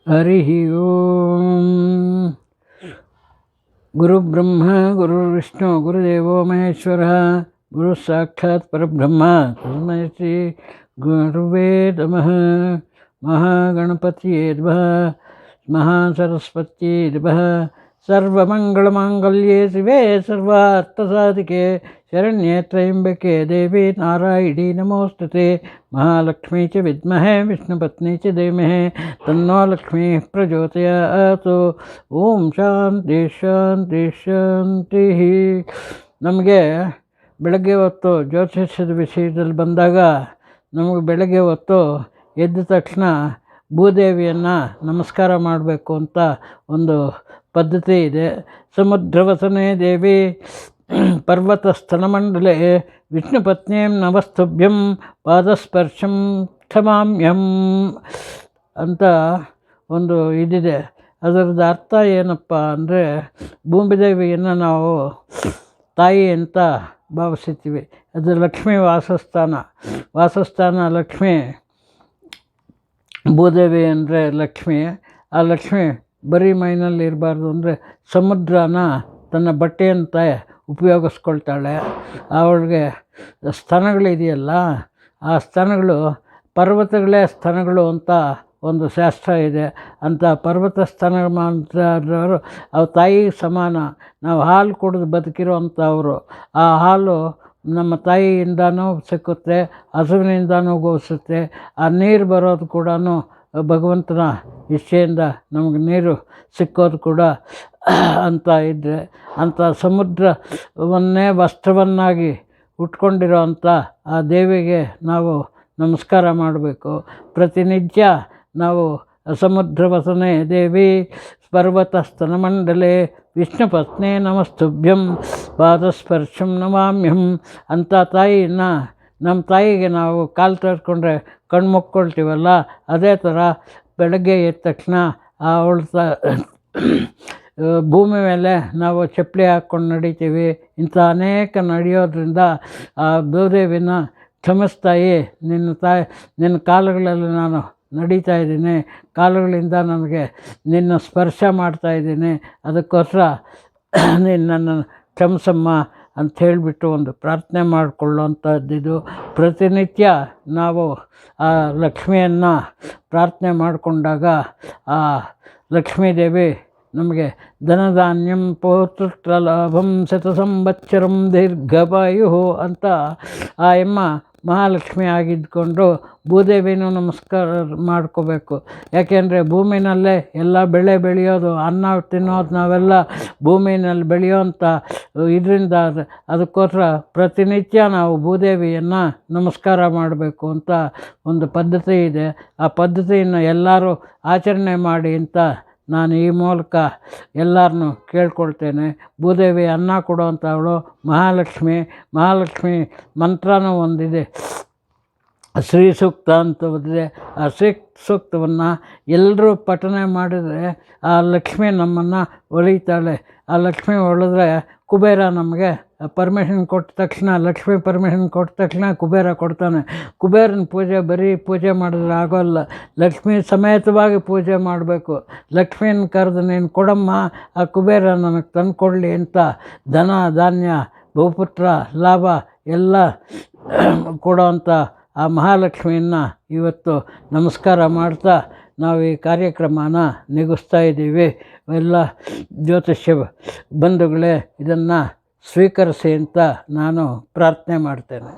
ಹರಿಃ ಓಂ. ಗುರುಬ್ರಹ್ಮ ಗುರುರ್ವಿಷ್ಣು ಗುರುದೇವೋ ಮಹೇಶ್ವರಃ. ಗುರು ಸಾಕ್ಷಾತ್ ಪರಬ್ರಹ್ಮ ತಸ್ಮೈ ಶ್ರೀ ಗುರುವೇ ನಮಃ. ಮಹಾಗಣಪತಿಯೇ ನಮಃ. ಮಹಾಸರಸ್ವತಿಯೇ ನಮಃ. ಸರ್ವಮಂಗಳಮಾಂಗಲ್ಯೆ ಶಿವೆ ಸರ್ವಾರ್ಥಸಾಧಿಕೆ ಶರಣ್ಯೆ ತ್ರ್ಯಂಬಕೆ ದೇವಿ ನಾರಾಯಣಿ ನಮೋಸ್ತುತೆ. ಮಹಾಲಕ್ಷ್ಮೀ ಚ ವಿದ್ಮಹೇ ವಿಷ್ಣುಪತ್ನಿ ಚ ಧೀಮಹಿ ತನ್ನೋ ಲಕ್ಷ್ಮೀ ಪ್ರಚೋದಯಾತ್. ಓಂ ಶಾಂತಿ ಶಾಂತಿ ಶಾಂತಿ. ನಮಗೆ ಬೆಳಗ್ಗೆ ಹೊತ್ತು ಜ್ಯೋತಿಷ್ಯದ ವಿಷಯದಲ್ಲಿ ಬಂದಾಗ ನಮಗೆ ಬೆಳಗ್ಗೆ ಹೊತ್ತು ಎದ್ದ ತಕ್ಷಣ ಭೂದೇವಿಯನ್ನು ನಮಸ್ಕಾರ ಮಾಡಬೇಕು ಅಂತ ಒಂದು ಪದ್ಧತಿ ಇದೆ. ಸಮುದ್ರವಸನೆ ದೇವಿ ಪರ್ವತ ಸ್ತನಮಂಡಲೆ ವಿಷ್ಣುಪತ್ನಿ ನಮಸ್ತುಭ್ಯಂ ಪಾದಸ್ಪರ್ಶಂ ಕ್ಷಮಾಮ್ಯಂ ಅಂತ ಒಂದು ಇದಿದೆ. ಅದರದ್ದು ಅರ್ಥ ಏನಪ್ಪ ಅಂದರೆ, ಭೂಮಿದೇವಿಯನ್ನು ನಾವು ತಾಯಿ ಅಂತ ಭಾವಿಸ್ತೀವಿ. ಅದು ಲಕ್ಷ್ಮೀ ವಾಸಸ್ಥಾನ ಲಕ್ಷ್ಮಿ. ಭೂದೇವಿ ಅಂದರೆ ಲಕ್ಷ್ಮಿ. ಆ ಲಕ್ಷ್ಮಿ ಬರೀ ಮೈನಲ್ಲಿ ಇರಬಾರ್ದು ಅಂದರೆ ಸಮುದ್ರನ ತನ್ನ ಬಟ್ಟೆಯಂತೆ ಉಪಯೋಗಿಸ್ಕೊಳ್ತಾಳೆ. ಅವಳಿಗೆ ಸ್ತನಗಳಿದೆಯಲ್ಲ, ಆ ಸ್ತನಗಳು ಪರ್ವತಗಳೇ ಸ್ತನಗಳು ಅಂತ ಒಂದು ಶಾಸ್ತ್ರ ಇದೆ. ಅಂಥ ಪರ್ವತ ಸ್ತನ ಮಾತ್ರವರು ಅವು ತಾಯಿಗೆ ಸಮಾನ. ನಾವು ಹಾಲು ಕುಡಿದು ಬದುಕಿರೋ ಅಂಥವರು. ಆ ಹಾಲು ನಮ್ಮ ತಾಯಿಯಿಂದನೂ ಸಿಕ್ಕುತ್ತೆ, ಹಸುವಿನಿಂದನೂ ಗೋಸುತ್ತೆ. ಆ ನೀರು ಬರೋದು ಕೂಡ ಭಗವಂತನ ಇಚ್ಛೆಯಿಂದ ನಮಗೆ ನೀರು ಸಿಕ್ಕೋದು ಕೂಡ ಅಂತ ಇದ್ದರೆ, ಅಂಥ ಸಮುದ್ರವನ್ನೇ ವಸ್ತ್ರವನ್ನಾಗಿ ಉಟ್ಕೊಂಡಿರೋ ಅಂಥ ಆ ದೇವಿಗೆ ನಾವು ನಮಸ್ಕಾರ ಮಾಡಬೇಕು. ಪ್ರತಿನಿತ್ಯ ನಾವು ಸಮುದ್ರವಸನೆ ದೇವಿ ಪರ್ವತ ಸ್ತನಮಂಡಲೆ ವಿಷ್ಣುಪತ್ನಿ ನಮಸ್ತುಭ್ಯಂ ಪಾದಸ್ಪರ್ಶಂ ನಮಾಮ್ಯಹಂ ಅಂತ ತಾಯಿನ, ನಮ್ಮ ತಾಯಿಗೆ ನಾವು ಕಾಲು ತರ್ಕೊಂಡ್ರೆ ಕಣ್ಣು ಮುಕ್ಕೊಳ್ತೀವಲ್ಲ, ಅದೇ ಥರ ಬೆಳಗ್ಗೆ ಎದ್ದ ತಕ್ಷಣ ಅವಳ ಭೂಮಿ ಮೇಲೆ ನಾವು ಚಪ್ಪಲಿ ಹಾಕ್ಕೊಂಡು ನಡಿತೀವಿ. ಇಂಥ ಅನೇಕ ನಡೆಯೋದ್ರಿಂದ ಆ ಭೂದೇವಿನ ಕ್ಷಮಿಸ್ತಾಯಿ, ನಿನ್ನ ಕಾಲುಗಳಲ್ಲಿ ನಾನು ನಡೀತಾ ಇದ್ದೀನಿ, ಕಾಲುಗಳಿಂದ ನನಗೆ ನಿನ್ನ ಸ್ಪರ್ಶ ಮಾಡ್ತಾಯಿದ್ದೀನಿ, ಅದಕ್ಕೋಸ್ಕರ ನೀನು ನನ್ನನ್ನು ಕ್ಷಮಿಸಮ್ಮ ಅಂತ ಹೇಳಿಬಿಟ್ಟು ಒಂದು ಪ್ರಾರ್ಥನೆ ಮಾಡಿಕೊಳ್ಳುವಂಥದ್ದಿದು. ಪ್ರತಿನಿತ್ಯ ನಾವು ಆ ಲಕ್ಷ್ಮಿಯನ್ನು ಪ್ರಾರ್ಥನೆ ಮಾಡಿಕೊಂಡಾಗ ಆ ಲಕ್ಷ್ಮೀದೇವಿ ನಮಗೆ ಧನಧಾನ್ಯಂ ಪೌತ್ರ ಲಾಭಂ ಶತ ಸಂವತ್ಸರಂ ದೀರ್ಘವಾಯು ಅಂತ ಆ ಎಮ್ಮ ಮಹಾಲಕ್ಷ್ಮಿ ಆಗಿದ್ದುಕೊಂಡು ಭೂದೇವಿನೂ ನಮಸ್ಕಾರ ಮಾಡ್ಕೋಬೇಕು. ಯಾಕೆಂದರೆ ಭೂಮಿನಲ್ಲೇ ಎಲ್ಲ ಬೆಳೆ ಬೆಳೆಯೋದು, ಅನ್ನ ತಿನ್ನೋದು ನಾವೆಲ್ಲ ಭೂಮಿನಲ್ಲಿ ಬೆಳೆಯೋಂಥ ಇದರಿಂದ ಅದಕ್ಕೋಸ್ಕರ ಪ್ರತಿನಿತ್ಯ ನಾವು ಭೂದೇವಿಯನ್ನು ನಮಸ್ಕಾರ ಮಾಡಬೇಕು ಅಂತ ಒಂದು ಪದ್ಧತಿ ಇದೆ. ಆ ಪದ್ಧತಿಯನ್ನು ಎಲ್ಲರೂ ಆಚರಣೆ ಮಾಡಿ ಅಂತ ನಾನು ಈ ಮೂಲಕ ಎಲ್ಲರನ್ನೂ ಕೇಳ್ಕೊಳ್ತೇನೆ. ಭೂದೇವಿ ಅನ್ನ ಕೊಡುವಂಥವಳು ಮಹಾಲಕ್ಷ್ಮಿ ಮಂತ್ರನೂ ಒಂದಿದೆ, ಶ್ರೀ ಸೂಕ್ತ ಅಂತ ಓದಿದೆ. ಆ ಶ್ರೀ ಸೂಕ್ತವನ್ನು ಎಲ್ಲರೂ ಪಠನೆ ಮಾಡಿದರೆ ಆ ಲಕ್ಷ್ಮಿ ನಮ್ಮನ್ನು ಒಲಿತಾಳೆ. ಆ ಲಕ್ಷ್ಮಿ ಒಲಿದ್ರೆ ಕುಬೇರ ನಮಗೆ ಪರ್ಮಿಷನ್ ಕೊಟ್ಟ ತಕ್ಷಣ, ಲಕ್ಷ್ಮಿ ಪರ್ಮಿಷನ್ ಕೊಟ್ಟ ತಕ್ಷಣ ಕುಬೇರ ಕೊಡ್ತಾನೆ. ಕುಬೇರನ ಬರೀ ಪೂಜೆ ಮಾಡಿದ್ರೆ ಆಗೋಲ್ಲ, ಲಕ್ಷ್ಮಿ ಸಮೇತವಾಗಿ ಪೂಜೆ ಮಾಡಬೇಕು. ಲಕ್ಷ್ಮೀನ ಕರೆದು ನೀನು ಕೊಡಮ್ಮ, ಆ ಕುಬೇರ ನನಗೆ ತಂದು ಕೊಡಲಿ ಅಂತ ಧನ ಧಾನ್ಯ ಬಹುಪುತ್ರ ಲಾಭ ಎಲ್ಲ ಕೊಡೋವಂಥ ಆ ಮಹಾಲಕ್ಷ್ಮಿಯನ್ನು ಇವತ್ತು ನಮಸ್ಕಾರ ಮಾಡ್ತಾ ನಾವು ಈ ಕಾರ್ಯಕ್ರಮನ ನೆಗೆಸ್ತಾ ಇದ್ದೀವಿ. ಎಲ್ಲ ಜ್ಯೋತಿಷ್ಯ ಬಂಧುಗಳೇ ಇದನ್ನು ಸ್ವೀಕರಿಸಿ ಅಂತ ನಾನು ಪ್ರಾರ್ಥನೆ ಮಾಡ್ತೇನೆ.